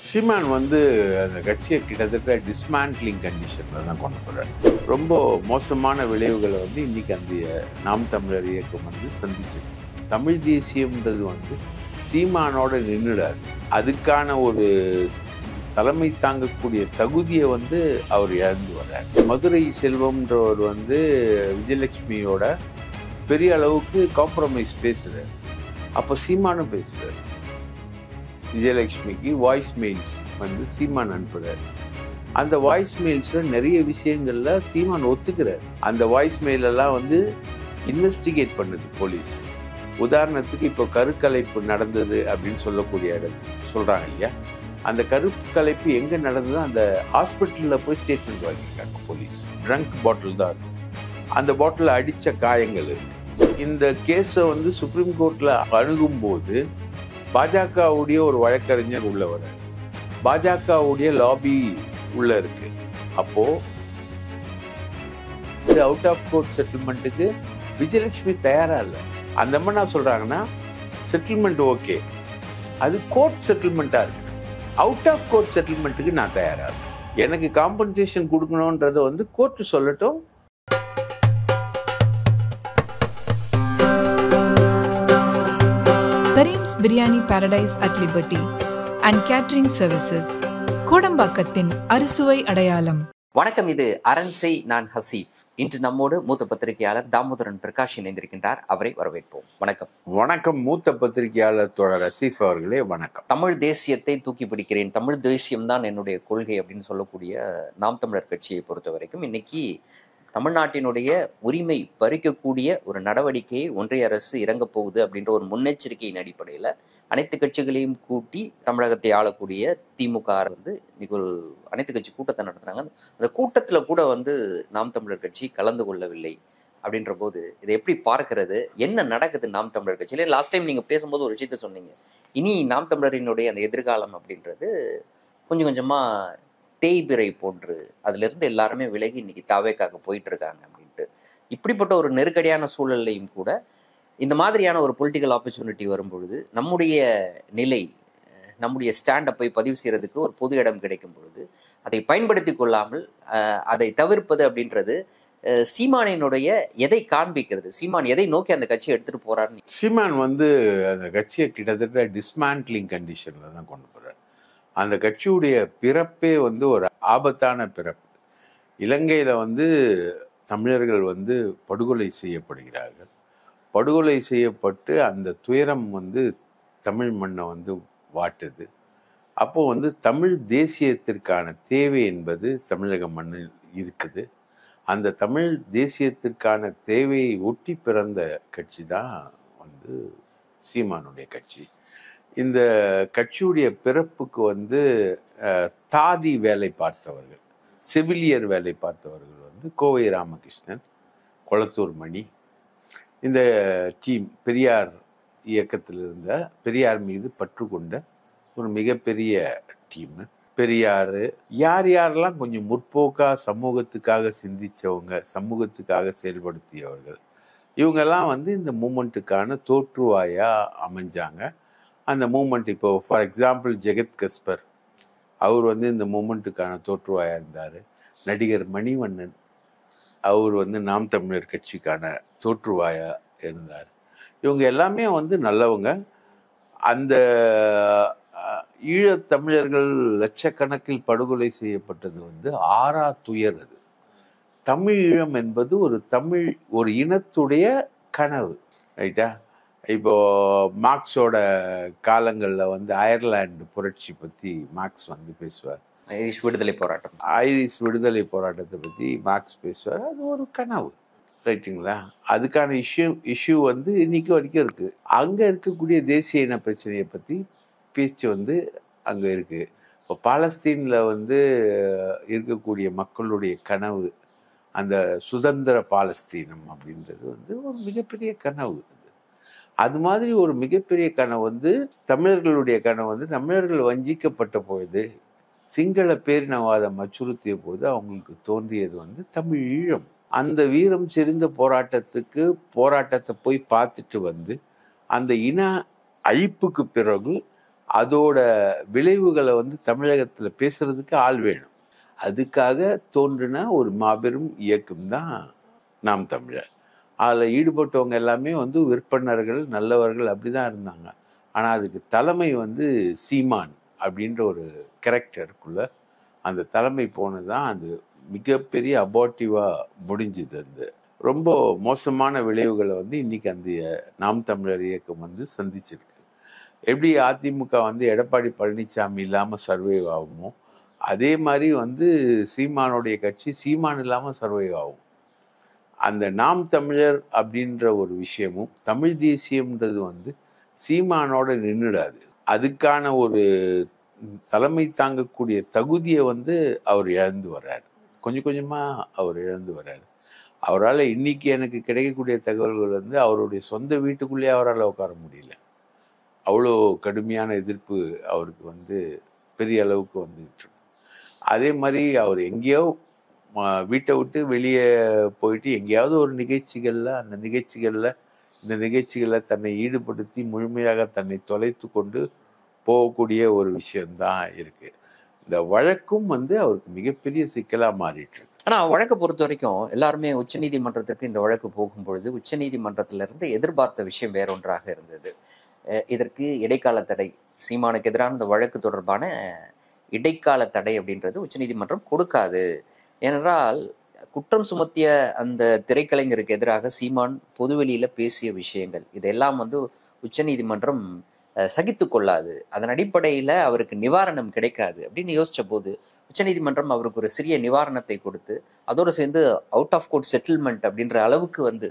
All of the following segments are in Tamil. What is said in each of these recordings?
சீமான் வந்து அந்த கட்சியை கிட்டத்தட்ட டிஸ்மேண்ட்லிங் கண்டிஷனில் தான் கொண்டு போகிறார். ரொம்ப மோசமான விளைவுகளை வந்து இன்னைக்கு அந்த நாம் தமிழர் இயக்கம் வந்து சந்திச்சு. தமிழ் தேசியம்ன்றது வந்து சீமானோட நின்றுடாது. அதுக்கான ஒரு தலைமை தாங்கக்கூடிய தகுதியை வந்து அவர் இழந்து வர்றார். மதுரை செல்வம்ன்றவர் வந்து விஜயலட்சுமியோட பெரிய அளவுக்கு காம்ப்ரமைஸ் பேசுகிறார். அப்போ சீமானும் பேசுகிறார். விஜயலட்சுமிக்கு வாய்ஸ் மெயில்ஸ் வந்து சீமான் அனுப்புகிறார். அந்த வாய்ஸ் மெயில்ஸில் நிறைய விஷயங்கள்ல சீமான் ஒத்துக்கிறார். அந்த வாய்ஸ் மெயிலெல்லாம் வந்து இன்வெஸ்டிகேட் பண்ணுது போலீஸ். உதாரணத்துக்கு இப்போ கருக்கலைப்பு நடந்தது அப்படின்னு சொல்லக்கூடிய இடம் சொல்கிறாங்க இல்லையா, அந்த கருக்கலைப்பு எங்கே நடந்ததோ அந்த ஹாஸ்பிட்டலில் போய் ஸ்டேட்மெண்ட் வாங்கியிருக்காங்க போலீஸ். ட்ரங்க் பாட்டில் தான் இருக்கும், அந்த பாட்டிலில் அடித்த காயங்கள் இருக்கு. இந்த கேஸை வந்து சுப்ரீம் கோர்ட்டில் அணுகும்போது பாஜகவுடைய ஒரு வழக்கறிஞர் உள்ள வர, பாஜகவுடைய லாபி உள்ள இருக்கு. அப்போ இது அவுட் ஆஃப் கோர்ட் செட்டில்மெண்ட்டுக்கு விஜயலட்சுமி தயாரா இல்லை. அந்த அம்மா என்ன சொல்றாங்கன்னா, செட்டில்மெண்ட் ஓகே, அது கோர்ட் செட்டில்மெண்ட்டா இருக்கு, அவுட் ஆஃப் கோர்ட் செட்டில்மெண்ட்டுக்கு நான் தயாரா இருக்கேன், எனக்கு காம்பன்சேஷன் கொடுக்கணும்ன்றத வந்து கோர்ட் சொல்லட்டும். Kareem's Biryani Paradise at Liberty and Catering Services, கோடம்பாக்கத்தின் அறுசுவை அடையாளம். வணக்கம், இது அரண்சை, நான் ஹசீஃப். இன்று நம்மோடு மூத்த பத்திரிகையாளர் தாமோதரன் பிரகாஷ் இணைந்திருக்கின்றார். அவரை வரவேற்போம். வணக்கம். வணக்கம் மூத்த பத்திரிகையாளர் தோழர் ஹசீஃப் அவர்களே, வணக்கம். தமிழ் தேசியத்தை தூக்கி பிடிக்கிறேன், தமிழ் தேசியம் தான் என்னுடைய கொள்கை அப்படின்னு சொல்லக்கூடிய நாம் தமிழர் கட்சியை பொறுத்த வரைக்கும் இன்னைக்கு தமிழ்நாட்டினுடைய உரிமை பறிக்கக்கூடிய ஒரு நடவடிக்கையை ஒன்றிய அரசு இறங்கப் போகுது அப்படின்ற ஒரு முன்னெச்சரிக்கையின் அடிப்படையில் அனைத்து கட்சிகளையும் கூட்டி தமிழகத்தை ஆளக்கூடிய திமுக வந்து இன்னைக்கு ஒரு அனைத்து கட்சி கூட்டத்தை நடத்துறாங்க. அந்த கூட்டத்தில் கூட வந்து நாம் தமிழர் கட்சி கலந்து கொள்ளவில்லை. அப்படின்ற போது இதை எப்படி பார்க்கிறது, என்ன நடக்குது நாம் தமிழர் கட்சியில? லாஸ்ட் டைம் நீங்க பேசும்போது ஒரு விஷயத்த சொன்னீங்க, இனி நாம் தமிழரினுடைய அந்த எதிர்காலம் அப்படின்றது கொஞ்சம் கொஞ்சமா தேய்பிறை போன்று அதுல இருந்து எல்லாருமே விலகி இன்னைக்கு தாவேக்காக போயிட்டு இருக்காங்க அப்படின்ட்டு. இப்படிப்பட்ட ஒரு நெருக்கடியான சூழல்லையும் கூட இந்த மாதிரியான ஒரு பொலிட்டிக்கல் ஆப்பர்ச்சுனிட்டி வரும்பொழுது நம்முடைய நிலை, நம்முடைய ஸ்டாண்டை போய் பதிவு செய்யறதுக்கு ஒரு பொது இடம் கிடைக்கும் பொழுது அதை பயன்படுத்தி கொள்ளாமல் அதை தவிர்ப்பது அப்படின்றது சீமானினுடைய எதை காண்பிக்கிறது? சீமான் எதை நோக்கி அந்த கட்சியை எடுத்துட்டு போறாருன்னு? சீமான் வந்து அந்த கட்சியை கிட்டத்தட்ட டிஸ்மேண்ட்லிங் கண்டிஷன்ல தான் கொண்டு போறாரு. அந்த கட்சியுடைய பிறப்பே வந்து ஒரு ஆபத்தான பிறப்பு. இலங்கையில வந்து தமிழர்கள் வந்து படுகொலை செய்யப்படுகிறார்கள். படுகொலை செய்யப்பட்டு அந்த துயரம் வந்து தமிழ் மண்ணை வந்து வாட்டுது. அப்போ வந்து தமிழ் தேசியத்திற்கான தேவை என்பது தமிழக மண்ணில் இருக்குது. அந்த தமிழ் தேசியத்திற்கான தேவையை ஒட்டி பிறந்த கட்சி தான் வந்து சீமானுடைய கட்சி. இந்த கட்சியுடைய பிறப்புக்கு வந்து தாதி வேலை பார்த்தவர்கள், செவிலியர் வேலை பார்த்தவர்கள் வந்து கோவை ராமகிருஷ்ணன், கொளத்தூர் மணி, இந்த டீம் பெரியார் இயக்கத்தில் இருந்த, பெரியார் மீது பற்று கொண்ட ஒரு மிகப்பெரிய டீம். பெரியார் யார் யாரெல்லாம் கொஞ்சம் முற்போக்கா சமூகத்துக்காக சிந்திச்சவங்க, சமூகத்துக்காக செயல்படுத்தியவர்கள், இவங்கெல்லாம் வந்து இந்த மூமெண்ட்டுக்கான தோற்றுவாயா அமைஞ்சாங்க. அந்த மூமெண்ட் இப்போ ஃபார் எக்ஸாம்பிள் ஜெகத் கஸ்பர், அவர் வந்து இந்த மூமெண்ட்டுக்கான தோற்றுவாயாக இருந்தார். நடிகர் மணிவண்ணன், அவர் வந்து நாம் தமிழர் கட்சிக்கான தோற்றுவாயாக இருந்தார். இவங்க எல்லாமே வந்து நல்லவங்க. அந்த ஈழத்தமிழர்கள் லட்சக்கணக்கில் படுகொலை செய்யப்பட்டது வந்து ஆறா துயர். அது தமிழ் ஈழம் என்பது ஒரு இனத்துடைய கனவு, ரைட்டா? இப்போ மார்க்ஸோட காலங்களில் வந்து அயர்லாந்து புரட்சி பற்றி மார்க்ஸ் வந்து பேசுவார். ஐரிஷ் விடுதலை போராட்டம், ஐரிஷ் விடுதலை போராட்டத்தை பற்றி மார்க்ஸ் பேசுவார். அது ஒரு கனவு, ரைட்டுங்களா? அதுக்கான இஷ்யூ வந்து இன்னைக்கு வரைக்கும் இருக்குது. அங்கே இருக்கக்கூடிய தேசிய இன பிரச்சனையை பற்றி பேச்சு வந்து அங்கே இருக்குது. இப்போ பாலஸ்தீனில் வந்து இருக்கக்கூடிய மக்களுடைய கனவு, அந்த சுதந்திர பாலஸ்தீனம் அப்படின்றது வந்து ஒரு மிகப்பெரிய கனவு. அது மாதிரி ஒரு மிகப்பெரிய கனவு வந்து தமிழர்களுடைய கனவு வந்து தமிழர்கள் வஞ்சிக்கப்பட்ட பொழுது, சிங்கள பேரினவாதம் அச்சுறுத்திய போது அவங்களுக்கு தோன்றியது வந்து தமிழ் ஈழம். அந்த வீரம் செறிந்த போராட்டத்தை போய் பார்த்துட்டு வந்து அந்த இன அழிப்புக்கு பிறகு அதோட விளைவுகளை வந்து தமிழகத்துல பேசுறதுக்கு ஆள் வேணும். அதுக்காக தோன்றின ஒரு மாபெரும் இயக்கம் தான் நாம் தமிழர். அதில் ஈடுபட்டவங்க எல்லாமே வந்து விற்பனர்கள், நல்லவர்கள் அப்படிதான் இருந்தாங்க. ஆனால் அதுக்கு தலைமை வந்து சீமான் அப்படின்ற ஒரு கேரக்டருக்குள்ள அந்த தலைமை போனது தான் அது மிகப்பெரிய அபார்ட்டிவாக முடிஞ்சுது. அந்த ரொம்ப மோசமான விளைவுகளை வந்து இன்னைக்கு அந்த நாம் தமிழர் இயக்கம் வந்து சந்திச்சிருக்கு. எப்படி அதிமுக வந்து எடப்பாடி பழனிசாமி இல்லாமல் சர்வைவ் ஆகுமோ, அதே மாதிரி வந்து சீமானுடைய கட்சி சீமான் இல்லாமல் சர்வைவ் ஆகும். அந்த நாம் தமிழர் அப்படின்ற ஒரு விஷயமும் தமிழ் தேசியம்ன்றது வந்து சீமானோட நின்றுடாது. அதுக்கான ஒரு தலைமை தாங்கக்கூடிய தகுதியை வந்து அவர் இழந்து வர்றாரு. கொஞ்சம் கொஞ்சமாக அவர் இழந்து வர்றாரு. அவரால் இன்னைக்கு எனக்கு கிடைக்கக்கூடிய தகவல்கள் வந்து அவருடைய சொந்த வீட்டுக்குள்ளேயே அவரால் உட்கார முடியல. அவ்வளோ கடுமையான எதிர்ப்பு அவருக்கு வந்து பெரிய அளவுக்கு வந்துகிட்டு. அதே மாதிரி அவர் எங்கேயோ வீட்டை விட்டு வெளியே போயிட்டு எங்கேயாவது ஒரு நிகழ்ச்சிகளில் இந்த நிகழ்ச்சிகளில் தன்னை ஈடுபடுத்தி முழுமையாக தன்னை தொலைத்து கொண்டு போகக்கூடிய ஒரு விஷயம்தான் இருக்கு. இந்த வழக்கும் வந்து அவருக்கு மிகப்பெரிய சிக்கலா மாறிட்டு இருக்கு. ஆனா வழக்கை பொறுத்த வரைக்கும் எல்லாருமே உச்சநீதிமன்றத்திற்கு இந்த வழக்கு போகும்பொழுது உச்சநீதிமன்றத்திலிருந்து எதிர்பார்த்த விஷயம் வேறொன்றாக இருந்தது. இதற்கு இடைக்கால தடை, சீமானுக்கு எதிரான இந்த வழக்கு தொடர்பான இடைக்கால தடை அப்படின்றது உச்சநீதிமன்றம் கொடுக்காது. ஏனென்றால் குற்றம் சுமத்திய அந்த திரைக்கலைஞருக்கு எதிராக சீமான் பொதுவெளியில பேசிய விஷயங்கள் இதெல்லாம் வந்து உச்சநீதிமன்றம் சகித்து கொள்ளாது. அதன் அடிப்படையில அவருக்கு நிவாரணம் கிடைக்காது அப்படின்னு யோசிச்ச போது உச்சநீதிமன்றம் அவருக்கு ஒரு சிறிய நிவாரணத்தை கொடுத்து அதோடு சேர்ந்து அவுட் ஆஃப் கோர்ட் செட்டில்மெண்ட் அப்படின்ற அளவுக்கு வந்து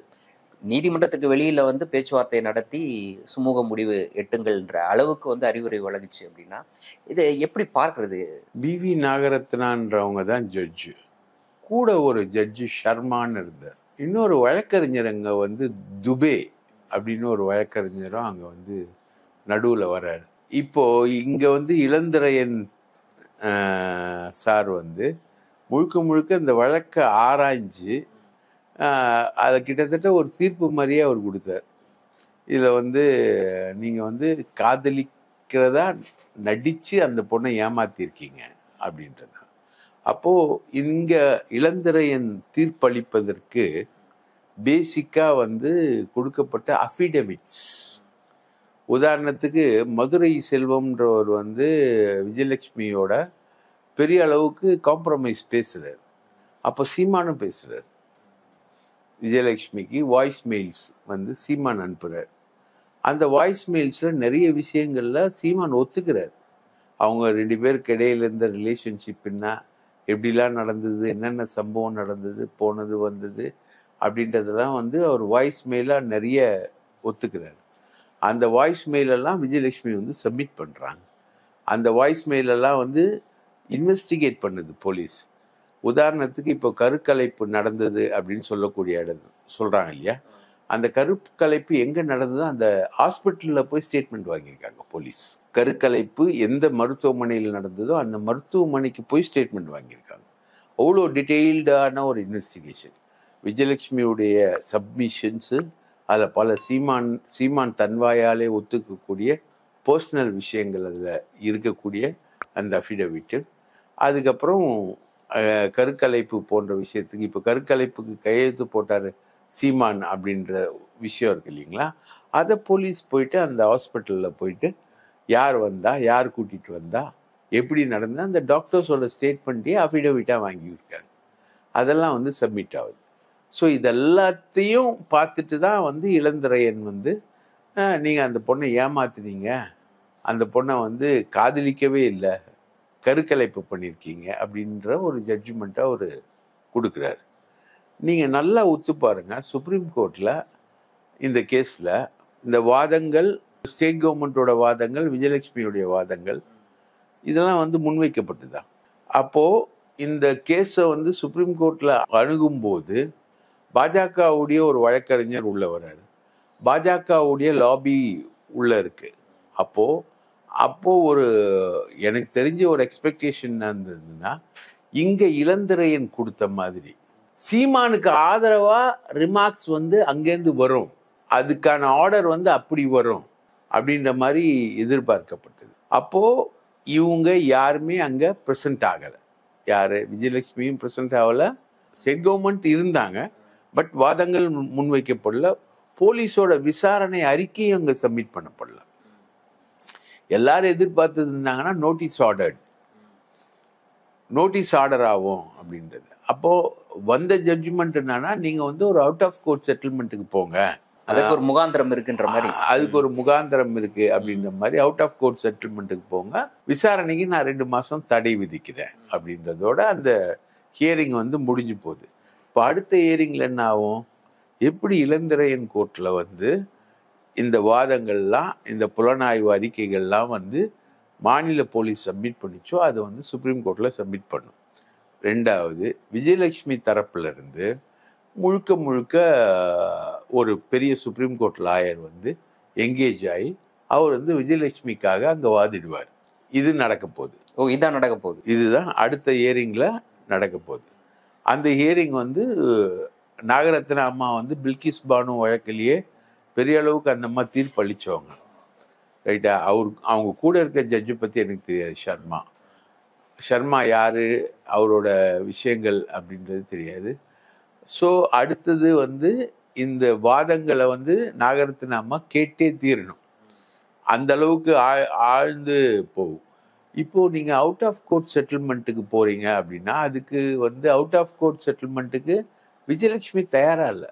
நீதிமன்றத்துக்கு வெளியில வந்து பேச்சுவார்த்தை நடத்தி சுமூக முடிவு எட்டுங்கள்ன்ற அளவுக்கு வந்து அறிவுரை வழங்குச்சு. அப்படின்னா இதை எப்படி பார்க்கறது? பிவி நாகரத்னான்றவங்க தான் ஜட்ஜு. கூட ஒரு ஜட்ஜு ஷர்மான்னு இருந்தார். இன்னொரு வழக்கறிஞர் அங்கே வந்து துபே அப்படின்னு ஒரு வழக்கறிஞரும் அங்கே வந்து நடுவில் வர்றார். இப்போ இங்கே வந்து இளந்திரையன் சார் வந்து முழுக்க முழுக்க இந்த வழக்கை ஆராய்ஞ்சு அதை கிட்டத்தட்ட ஒரு தீர்ப்பு மாதிரியே அவர் கொடுத்தார். இதில் வந்து நீங்கள் வந்து காதலிக்கிறதா நடித்து அந்த பொண்ணை ஏமாத்திருக்கீங்க அப்படின்றது. அப்போது இங்கே இளந்திரையன் தீர்ப்பளிப்பதற்கு பேசிக்காக வந்து கொடுக்கப்பட்ட அஃபிடவிட்ஸ், உதாரணத்துக்கு மதுரை செல்வம்ன்றவர் வந்து விஜயலட்சுமியோட பெரிய அளவுக்கு காம்ப்ரமைஸ் பேசுகிறார். அப்போ சீமானும் பேசுகிறார். விஜயலட்சுமிக்கு வாய்ஸ் மெயில்ஸ் வந்து சீமான் அனுப்புகிறார். அந்த வாய்ஸ் மெயில்ஸில் நிறைய விஷயங்கள்ல சீமான் ஒத்துக்கிறார். அவங்க 2 பேருக்கு இடையில இருந்த ரிலேஷன்ஷிப்னா எப்படிலாம் நடந்தது, என்னென்ன சம்பவம் நடந்தது, போனது வந்தது அப்படின்றதெல்லாம் வந்து அவர் வாய்ஸ் மெயிலாக நிறைய ஒத்துக்கிறார். அந்த வாய்ஸ் மெயிலெல்லாம் விஜயலட்சுமி வந்து சப்மிட் பண்ணுறாங்க. அந்த வாய்ஸ் மெயிலெல்லாம் வந்து இன்வெஸ்டிகேட் பண்ணுது போலீஸ். உதாரணத்துக்கு இப்போ கருக்கலைப்பு நடந்தது அப்படின்னு சொல்லக்கூடிய இடம் சொல்கிறாங்க இல்லையா, அந்த கருக்கலைப்பு எங்கே நடந்ததோ அந்த ஹாஸ்பிட்டலில் போய் ஸ்டேட்மெண்ட் வாங்கியிருக்காங்க போலீஸ். கருக்கலைப்பு எந்த மருத்துவமனையில் நடந்ததோ அந்த மருத்துவமனைக்கு போய் ஸ்டேட்மெண்ட் வாங்கியிருக்காங்க. அவ்வளோ டீட்டெயில்டான ஒரு இன்வெஸ்டிகேஷன். விஜயலட்சுமியுடைய சப்மிஷன்ஸு, அதில் பல சீமான் தன்வாயாலே ஒத்துக்கக்கூடிய பர்சனல் விஷயங்கள் அதில் இருக்கக்கூடிய அந்த அஃபிடவிட்டு, அதுக்கப்புறம் கருக்கலைப்பு போன்ற விஷயத்துக்கு இப்போ கருக்கலைப்புக்கு கையெழுத்து போட்டார் சீமான் அப்படின்ற விஷயம் இருக்கு இல்லைங்களா, அதை போலீஸ் போயிட்டு அந்த ஹாஸ்பிட்டலில் போயிட்டு யார் வந்தா, யார் கூட்டிகிட்டு வந்தா, எப்படி நடந்தால் அந்த டாக்டர்ஸோட ஸ்டேட்மெண்ட்டையே அஃபிடவிட்டாக வாங்கியிருக்காங்க. அதெல்லாம் வந்து சப்மிட் ஆகுது. ஸோ இதெல்லாத்தையும் பார்த்துட்டு தான் வந்து இளந்திரையன் வந்து நீங்கள் அந்த பொண்ணை ஏமாத்துனீங்க, அந்த பொண்ணை வந்து காதலிக்கவே இல்லை, கருக்கலைப்பு பண்ணியிருக்கீங்க அப்படின்ற ஒரு ஜட்ஜ்மெண்ட்டை அவர் கொடுக்குறாரு. நீங்கள் நல்லா ஒத்து பாருங்க, சுப்ரீம் கோர்ட்டில் இந்த கேஸில் இந்த வாதங்கள், ஸ்டேட் கவர்மெண்ட்டோட வாதங்கள், விஜயலட்சுமியுடைய வாதங்கள், இதெல்லாம் வந்து முன்வைக்கப்பட்டுதான். அப்போது இந்த கேஸை வந்து சுப்ரீம் கோர்ட்டில் அணுகும்போது பாஜகவுடைய ஒரு வழக்கறிஞர் உள்ள வர்றாரு, பாஜகவுடைய லாபி உள்ள இருக்கு. அப்போ ஒரு எனக்கு தெரிஞ்ச ஒரு எக்ஸ்பெக்டேஷன் இருந்ததுன்னா, இங்க இளந்திரையன் கொடுத்த மாதிரி சீமானுக்கு ஆதரவா ரிமார்க்ஸ் வந்து அங்கேருந்து வரும், அதுக்கான ஆர்டர் வந்து அப்படி வரும் அப்படின்ற மாதிரி எதிர்பார்க்கப்பட்டது. அப்போது இவங்க யாருமே அங்கே ப்ரெசென்ட் ஆகலை. யார்? விஜயலட்சுமியும் ப்ரெசென்ட் ஆகலை. ஸ்டேட் கவர்மெண்ட் இருந்தாங்க, பட் வாதங்கள் முன்வைக்கப்படல. போலீஸோட விசாரணை அறிக்கையும் அங்கே சப்மிட் பண்ணப்படல. எல்லாரும் எதிர்பார்த்தது இருந்தாங்கன்னா நோட்டீஸ் ஆர்டர் ஆகும் அப்படின்றது. அப்போது வந்த ஜட்ஜ்மெண்ட் என்னன்னா, நீங்கள் வந்து ஒரு அவுட் ஆஃப் கோர்ட் செட்டில்மெண்ட்டுக்கு போங்க, அதுக்கு ஒரு முகாந்திரம் இருக்குன்ற மாதிரி, அதுக்கு ஒரு முகாந்திரம் இருக்கு அப்படின்ற மாதிரி அவுட் ஆஃப் கோர்ட் செட்டில்மெண்ட்டுக்கு போங்க, விசாரணைக்கு நான் 2 மாதம் தடை விதிக்கிறேன் அப்படின்றதோட அந்த ஹியரிங் வந்து முடிஞ்சு போகுது. இப்போ அடுத்த ஹியரிங்கில் என்ன ஆகும்? எப்படி இளந்திரையன் கோர்ட்டில் வந்து இந்த வாதங்கள்லாம், இந்த புலனாய்வு அறிக்கைகள்லாம் வந்து மாநில போலீஸ் சப்மிட் பண்ணிச்சோ அதை வந்து சுப்ரீம் கோர்ட்டில் சப்மிட் பண்ணும். ரெண்டாவது, விஜயலட்சுமி தரப்புல இருந்து முழுக்க ஒரு பெரிய சுப்ரீம் கோர்ட் லாயர் வந்து எங்கேஜ் ஆகி அவர் வந்து விஜயலட்சுமிக்காக அங்கே வாதிடுவார். இது நடக்க போகுது. இதுதான் நடக்க போகுது. இதுதான் அடுத்த ஹியரிங்கில் நடக்க போகுது. அந்த ஹியரிங் வந்து நாகரத்ன அம்மா வந்து பில்கிஸ் பானு வழக்கிலேயே பெரிய அளவுக்கு அந்த அம்மா தீர்ப்பு அளித்தவங்க, ரைட்டா? அவங்க கூட இருக்க ஜட்ஜை பற்றி எனக்கு தெரியாது. ஷர்மா யார், அவரோட விஷயங்கள் அப்படின்றது தெரியாது. ஸோ அடுத்தது வந்து இந்த வாதங்களை வந்து நாகரத்ன அம்மா கேட்டே தீரணும். அந்த அளவுக்கு ஆழ்ந்து போகும். இப்போது நீங்கள் அவுட் ஆஃப் கோர்ட் செட்டில்மெண்ட்டுக்கு போகிறீங்க அப்படின்னா, அதுக்கு வந்து அவுட் ஆஃப் கோர்ட் செட்டில்மெண்ட்டுக்கு விஜயலட்சுமி தயாராக இல்லை,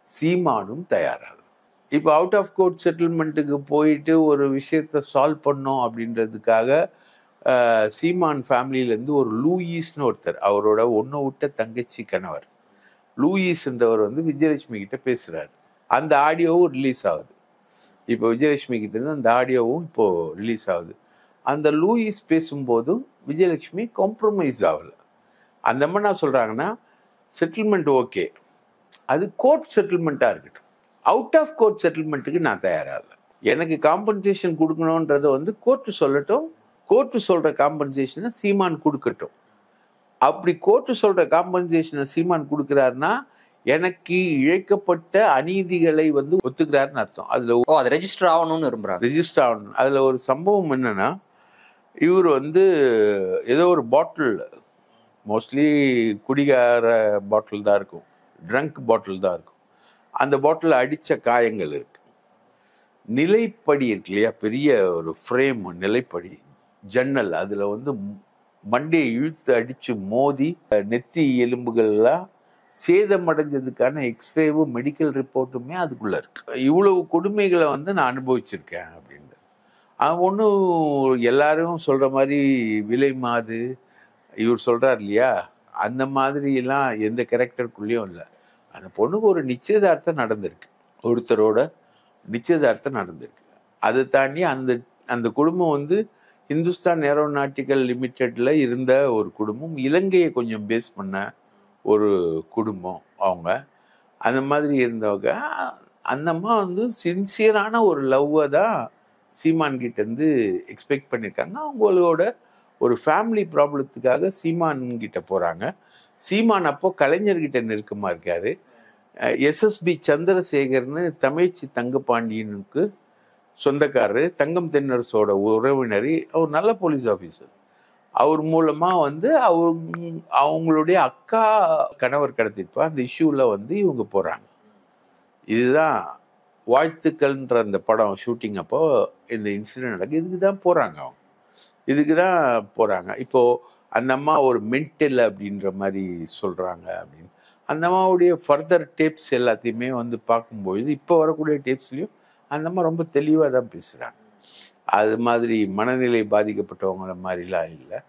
சீமானும் தயாராக இல்லை. இப்போ அவுட் ஆஃப் கோர்ட் செட்டில்மெண்ட்டுக்கு போயிட்டு ஒரு விஷயத்தை சால்வ் பண்ணோம் அப்படின்றதுக்காக சீமான் ஃபேமிலியிலேருந்து ஒரு லூயிஸ்னு ஒருத்தர், அவரோட ஒன்று விட்ட தங்கச்சி கணவர் லூயிஸ்ன்றவர் வந்து விஜயலட்சுமி கிட்ட பேசுகிறாரு. அந்த ஆடியோவும் ரிலீஸ் ஆகுது. இப்போ விஜயலட்சுமி கிட்ட இருந்து அந்த ஆடியோவும் இப்போது ரிலீஸ் ஆகுது. அந்த லூயிஸ் பேசும்போதும் விஜயலட்சுமி காம்ப்ரமைஸ் ஆகலை. அந்த அம்மா என்ன சொல்கிறாங்கன்னா, செட்டில்மெண்ட் ஓகே, அது கோர்ட் செட்டில்மெண்ட்டாக இருக்கட்டும், அவுட் ஆஃப் கோர்ட் செட்டில்மெண்ட்டுக்கு நான் தயாராக இல்லை. எனக்கு காம்பன்சேஷன் கொடுக்கணுன்றதை வந்து கோர்ட்டு சொல்லட்டும், கோர்ட்டு சொல்கிற காம்பன்சேஷனை சீமான் கொடுக்கட்டும். அப்படி கோர்ட்டு சொல்கிற காம்பன்சேஷனை சீமான் கொடுக்குறாருன்னா எனக்கு இழைக்கப்பட்ட அநீதிகளை வந்து ஒத்துக்கிறாருன்னு அர்த்தம். அதில் அது ரெஜிஸ்டர் ஆகணும்னு விரும்புகிறாங்க. ரெஜிஸ்டர் ஆகணும். அதில் ஒரு சம்பவம் என்னன்னா, இவர் வந்து ஏதோ ஒரு பாட்டில், மோஸ்ட்லி குடிகார பாட்டில் தான் இருக்கும், ட்ரங்க் பாட்டில் தான் இருக்கும், அந்த பாட்டில் அடித்த காயங்கள் இருக்கு. நிலைப்படி இருக்கு இல்லையா, பெரிய ஒரு ஃப்ரேம் நிலைப்படி ஜன்னல், அதில் வந்து மண்டையை இழுத்து அடித்து மோதி நெத்தி எலும்புகள்லாம் சேதமடைஞ்சதுக்கான எக்ஸ்ரேவும் மெடிக்கல் ரிப்போர்ட்டுமே அதுக்குள்ளே இருக்கு. இவ்வளவு கொடுமைகளை வந்து நான் அனுபவிச்சிருக்கேன் அப்படின்னு. ஒன்றும் எல்லாரும் சொல்கிற மாதிரி விலை மாது இவர் சொல்கிறார் இல்லையா, அந்த மாதிரிலாம் எந்த கேரக்டருக்குள்ளேயும் இல்லை. அந்த பொண்ணுக்கு ஒரு நிச்சயதார்த்தம் நடந்திருக்கு, ஒருத்தரோட நிச்சயதார்த்தம் நடந்திருக்கு. அதை தாண்டி அந்த குடும்பம் வந்து இந்துஸ்தான் ஏரோநாட்டிக்கல் லிமிட்டெடில் இருந்த ஒரு குடும்பம், இலங்கையை கொஞ்சம் பேஸ் பண்ண ஒரு குடும்பம் அவங்க. அந்த மாதிரி இருந்தவங்க அந்த அம்மா வந்து சின்சியரான ஒரு லவ்வை தான் சீமான் கிட்டேருந்து எக்ஸ்பெக்ட் பண்ணியிருக்காங்க. அவங்களோட ஒரு ஃபேமிலி ப்ராப்ளத்துக்காக சீமான் கிட்ட போகிறாங்க. சீமான் அப்போ கலைஞர்கிட்ட நெருக்கமாக இருக்கார். எஸ்எஸ்பி சந்திரசேகர்னு தமிழ்ச்சி தங்கப்பாண்டியனுக்கு சொந்தக்காரரு, தங்கம் தென்னரசோட உறவினரி, அவர் நல்ல போலீஸ் ஆஃபீஸர். அவர் மூலமாக வந்து அவங்களுடைய அக்கா கணவர் கடத்திட்டு அந்த இஷ்யூவில் வந்து இவங்க போகிறாங்க. இதுதான் வாழ்த்துக்கள்ன்ற அந்த படம் ஷூட்டிங் அப்போ இந்த இன்சிடென்ட் நடக்குது. இதுக்கு தான் போகிறாங்க. இப்போது அந்த அம்மா ஒரு மென்டல் அப்படின்ற மாதிரி சொல்கிறாங்க அப்படின்னு. அந்த அம்மாவுடைய ஃபர்தர் டேப்ஸ் எல்லாத்தையுமே வந்து பார்க்கும்பொழுது இப்போ வரக்கூடிய டேப்ஸ்லேயும் அந்த அம்மா ரொம்ப தெளிவாக தான் பேசுகிறாங்க. அது மாதிரி மனநிலை பாதிக்கப்பட்டவங்கள மாதிரிலாம் இல்லை.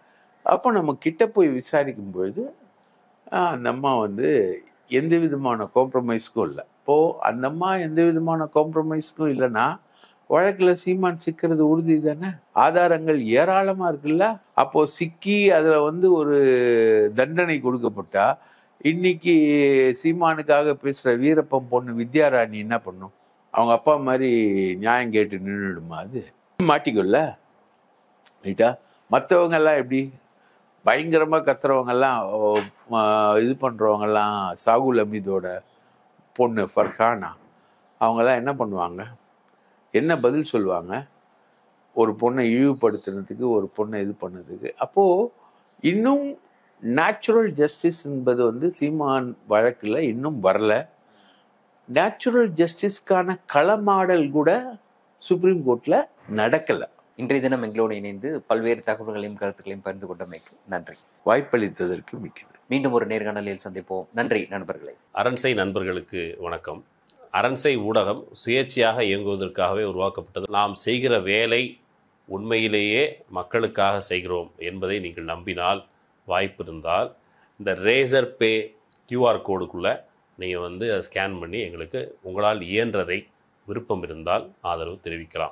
அப்போ நம்ம கிட்ட போய் விசாரிக்கும் பொழுது அந்த அம்மா வந்து எந்த விதமான காம்ப்ரமைஸ்க்கும் இல்லை. இப்போது அந்த அம்மா எந்த விதமான காம்ப்ரமைஸ்க்கும் இல்லைன்னா வழக்கில் சீமான் சிக்கிறது உறுதி தானே. ஆதாரங்கள் ஏராளமாக இருக்குல்ல. அப்போது சிக்கி அதில் வந்து ஒரு தண்டனை கொடுக்கப்பட்டா இன்னைக்கு சீமானுக்காக பேசுகிற வீரப்பன் பொண்ணு வித்யாராணி என்ன பண்ணும்? அவங்க அப்பா மாதிரி நியாயம் கேட்டு நின்றுடுமா? அது மாட்டிக்கொள்ள ரைட்டா. மற்றவங்கெல்லாம் எப்படி பயங்கரமாக கத்துறவங்கெல்லாம், இது பண்ணுறவங்கெல்லாம், சாகுல் அமீதோட பொண்ணு ஃபர்ஹானா, அவங்கெல்லாம் என்ன பண்ணுவாங்க? என்ன பதில் சொல்லுவாங்க? ஒரு பொண்ணை இழிவுபடுத்துனதுக்கு, ஒரு பொண்ணை இது பண்ணதுக்கு. அப்போது இன்னும் நேச்சுரல் ஜஸ்டிஸ் என்பது வந்து சீமான் வழக்கில் இன்னும் வரல. நேச்சுரல் ஜஸ்டிஸ்க்கான களமாடல் கூட சுப்ரீம் கோர்ட்டில் நடக்கலை. இன்றைய தினம் எங்களோடு இணைந்து பல்வேறு தகவல்களையும் கருத்துக்களையும் பகிர்ந்து கொண்டமைக்கு நன்றி. வாய்ப்பளித்ததற்கு மிக்க நன்றி. மீண்டும் ஒரு நேர்காணலில் சந்திப்போம். நன்றி நண்பர்களே. அரண்சை நண்பர்களுக்கு வணக்கம். அரண்சை ஊடகம் சுயேட்சையாக இயங்குவதற்காகவே உருவாக்கப்பட்டது. நாம் செய்கிற வேலை உண்மையிலேயே மக்களுக்காக செய்கிறோம் என்பதை நீங்கள் நம்பினால், வாய்ப்பு இருந்தால் இந்த ரேசர் பே கியூஆர் கோடுக்குள்ளே நீங்கள் வந்து அதை ஸ்கேன் பண்ணி எங்களுக்கு உங்களால் இயன்றதை விருப்பம் இருந்தால் ஆதரவு தெரிவிக்கலாம்.